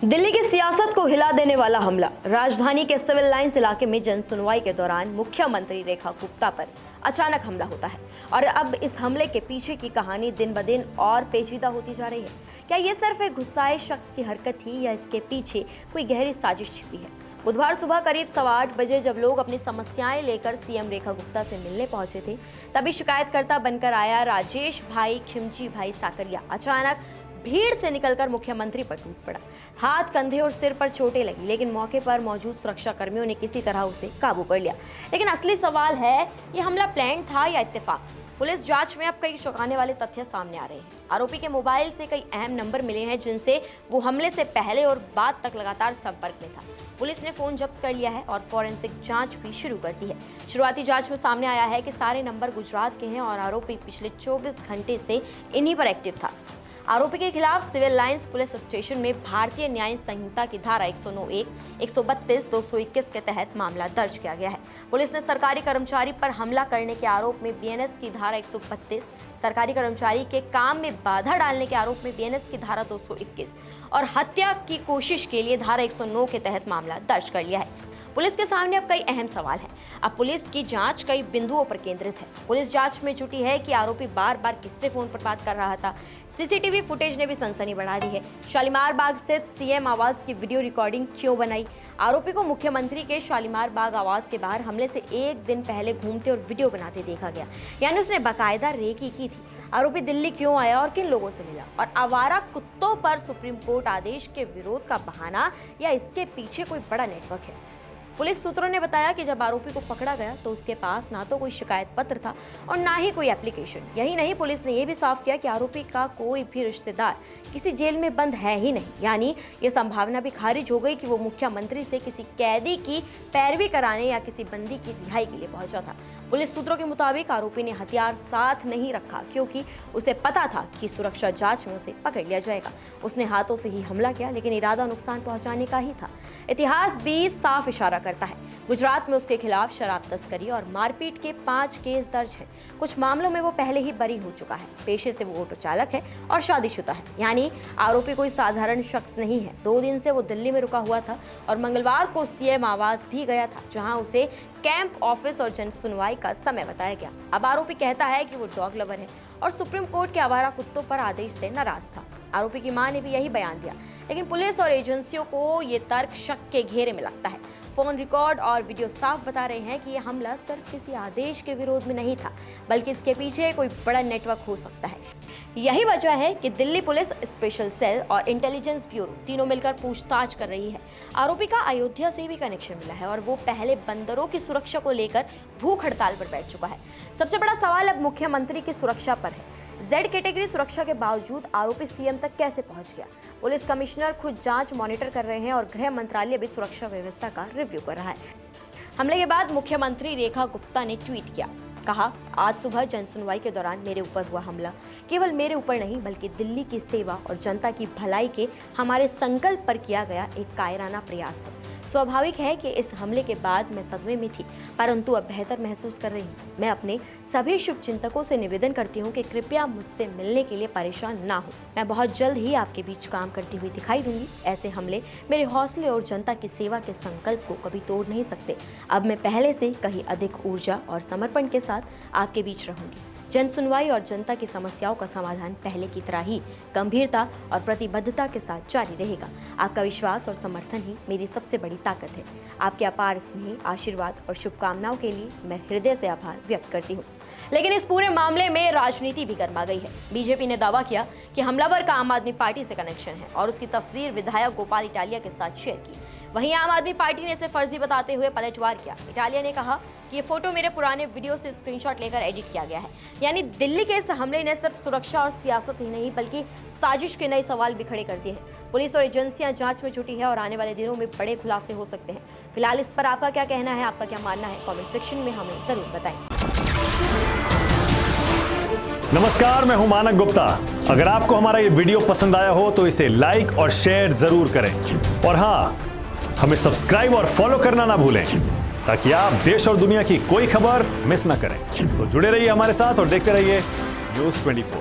दिल्ली की सियासत को हिला देने वाला हमला। राजधानी के सिविल लाइंस इलाके में जनसुनवाई के दौरान मुख्यमंत्री रेखा गुप्ता पर अचानक हमला होता है और अब इस हमले के पीछे की कहानी दिन ब दिन और पेचीदा होती जा रही है। क्या ये सिर्फ एक गुस्साए शख्स की हरकत थी या इसके पीछे कोई गहरी साजिश छिपी है? बुधवार सुबह करीब 8:15 बजे जब लोग अपनी समस्याएं लेकर सीएम रेखा गुप्ता से मिलने पहुंचे थे, तभी शिकायतकर्ता बनकर आया राजेश भाई खिमजी भाई साकरिया अचानक भीड़ से निकलकर मुख्यमंत्री पर टूट पड़ा। हाथ, कंधे और सिर पर चोटें लगी, लेकिन मौके पर मौजूद सुरक्षा कर्मियों ने किसी तरह उसे काबू कर लिया। लेकिन असली सवाल है, ये हमला प्लान था या इत्तेफाक? पुलिस जांच में अब कई चौंकाने वाले तथ्य सामने आ रहे हैं। आरोपी के मोबाइल से कई अहम नंबर मिले हैं जिनसे वो हमले से पहले और बाद तक लगातार संपर्क में था। पुलिस ने फोन जब्त कर लिया है और फॉरेंसिक जांच भी शुरू कर दी है। शुरुआती जांच में सामने आया है कि सारे नंबर गुजरात के हैं और आरोपी पिछले 24 घंटे से इन्हीं पर एक्टिव था। आरोपी के खिलाफ सिविल लाइंस पुलिस स्टेशन में भारतीय न्याय संहिता की धारा 109(1), 132, 221 के तहत मामला दर्ज किया गया है। पुलिस ने सरकारी कर्मचारी पर हमला करने के आरोप में बीएनएस की धारा 132, सरकारी कर्मचारी के काम में बाधा डालने के आरोप में बीएनएस की धारा 221 और हत्या की कोशिश के लिए धारा 109 के तहत मामला दर्ज कर लिया है। पुलिस के सामने अब कई अहम सवाल हैं। अब पुलिस की जांच कई बिंदुओं पर केंद्रित है। पुलिस जांच में जुटी है कि आरोपी बार बार किससे फोन पर बात कर रहा था। सीसीटीवी फुटेज ने भी सनसनी बढ़ा दी है। शालीमार बाग स्थित सीएम आवास की वीडियो रिकॉर्डिंग क्यों बनाई? आरोपी को मुख्यमंत्री के शालीमार बाग आवास के बाहर हमले से एक दिन पहले घूमते और वीडियो बनाते देखा गया, यानी उसने बाकायदा रेकी की थी। आरोपी दिल्ली क्यों आया और किन लोगों से मिला? और आवारा कुत्तों पर सुप्रीम कोर्ट आदेश के विरोध का बहाना या इसके पीछे कोई बड़ा नेटवर्क है? पुलिस सूत्रों ने बताया कि जब आरोपी को पकड़ा गया तो उसके पास ना तो कोई शिकायत पत्र था और ना ही कोई एप्लीकेशन। यही नहीं, पुलिस ने यह भी साफ किया कि आरोपी का कोई भी रिश्तेदार किसी जेल में बंद है ही नहीं, यानी ये संभावना भी खारिज हो गई कि वो मुख्यमंत्री से किसी कैदी की पैरवी कराने या किसी बंदी की रिहाई के लिए पहुंचा था। पुलिस सूत्रों के मुताबिक आरोपी ने हथियार साथ नहीं रखा क्योंकि उसे पता था कि सुरक्षा जांच में उसे पकड़ लिया जाएगा। उसने हाथों से ही हमला किया, लेकिन इरादा नुकसान पहुंचाने का ही था। इतिहास भी साफ इशारा करता है। गुजरात में उसके खिलाफ शराब तस्करी और मारपीट के 5 केस दर्ज हैं। कुछ मामलों में वो पहले ही बरी हो चुका है। पेशे से वो ऑटो चालक है और शादीशुदा है, यानी आरोपी कोई साधारण शख्स नहीं है। 2 दिन से वो दिल्ली में रुका हुआ था और मंगलवार को सीएम आवास भी गया था, जहां उसे कैंप, ऑफिस और जन सुनवाई का समय बताया गया। अब आरोपी कहता है कि वो डॉग लवर है और सुप्रीम कोर्ट के आवारा कुत्तों पर आदेश से नाराज था। आरोपी की मां ने भी यही बयान दिया, लेकिन पुलिस और एजेंसियों को ये तर्क शक के घेरे में लगता है। फोन रिकॉर्ड और वीडियो साफ बता रहे हैं कि यह हमला सिर्फ किसी आदेश के विरोध में नहीं था, बल्कि इसके पीछे कोई बड़ा नेटवर्क हो सकता है। यही वजह है कि दिल्ली पुलिस, स्पेशल सेल और इंटेलिजेंस ब्यूरो तीनों मिलकर पूछताछ कर रही है। आरोपी का अयोध्या से भी कनेक्शन मिला है और वो पहले बंदरों की सुरक्षा को लेकर भूख हड़ताल पर बैठ चुका है। सबसे बड़ा सवाल अब मुख्यमंत्री की सुरक्षा पर है। जेड कैटेगरी सुरक्षा के बावजूद आरोपी सीएम तक कैसे पहुंच गया? पुलिस कमिश्नर खुद जांच मॉनिटर कर रहे हैं और गृह मंत्रालय भी सुरक्षा व्यवस्था का रिव्यू कर रहा है। हमले के बाद मुख्यमंत्री रेखा गुप्ता ने ट्वीट किया, कहा, आज सुबह जनसुनवाई के दौरान मेरे ऊपर हुआ हमला केवल मेरे ऊपर नहीं बल्कि दिल्ली की सेवा और जनता की भलाई के हमारे संकल्प पर किया गया एक कायराना प्रयास है। स्वाभाविक है कि इस हमले के बाद मैं सदमे में थी, परंतु अब बेहतर महसूस कर रही हूँ। मैं अपने सभी शुभचिंतकों से निवेदन करती हूँ कि कृपया मुझसे मिलने के लिए परेशान ना हो। मैं बहुत जल्द ही आपके बीच काम करती हुई दिखाई दूंगी। ऐसे हमले मेरे हौसले और जनता की सेवा के संकल्प को कभी तोड़ नहीं सकते। अब मैं पहले से कहीं अधिक ऊर्जा और समर्पण के साथ आपके बीच रहूंगी। जन सुनवाई और जनता की समस्याओं का समाधान पहले की तरह ही गंभीरता और प्रतिबद्धता के साथ जारी रहेगा। आपका विश्वास और समर्थन ही मेरी सबसे बड़ी ताकत है। आपके अपार स्नेह, आशीर्वाद और शुभकामनाओं के लिए मैं हृदय से आभार व्यक्त करती हूँ। लेकिन इस पूरे मामले में राजनीति भी गर्मा गई है। बीजेपी ने दावा किया कि हमलावर का आम आदमी पार्टी से कनेक्शन है और उसकी तस्वीर विधायक गोपाल इटालिया के साथ शेयर की। वहीं आम आदमी पार्टी ने इसे फर्जी बताते हुए पलटवार किया। इटालिया ने कहा कि ये फोटो मेरे पुराने वीडियो से स्क्रीनशॉट लेकर एडिट किया गया है। यानी दिल्ली के इस हमले ने सिर्फ सुरक्षा और सियासत ही नहीं बल्कि साजिश के नए सवाल भी खड़े कर दिए हैं। पुलिस और एजेंसियां जांच में जुटी है और आने वाले दिनों में बड़े खुलासे हो सकते हैं। फिलहाल इस पर आपका क्या कहना है, आपका क्या मानना है, कमेंट सेक्शन में हमें जरूर बताएं। नमस्कार, मैं हूं मानक गुप्ता। अगर आपको हमारा ये वीडियो पसंद आया हो तो इसे लाइक और शेयर जरूर करें और हाँ, हमें सब्सक्राइब और फॉलो करना ना भूलें ताकि आप देश और दुनिया की कोई खबर मिस ना करें। तो जुड़े रहिए हमारे साथ और देखते रहिए न्यूज़ 24।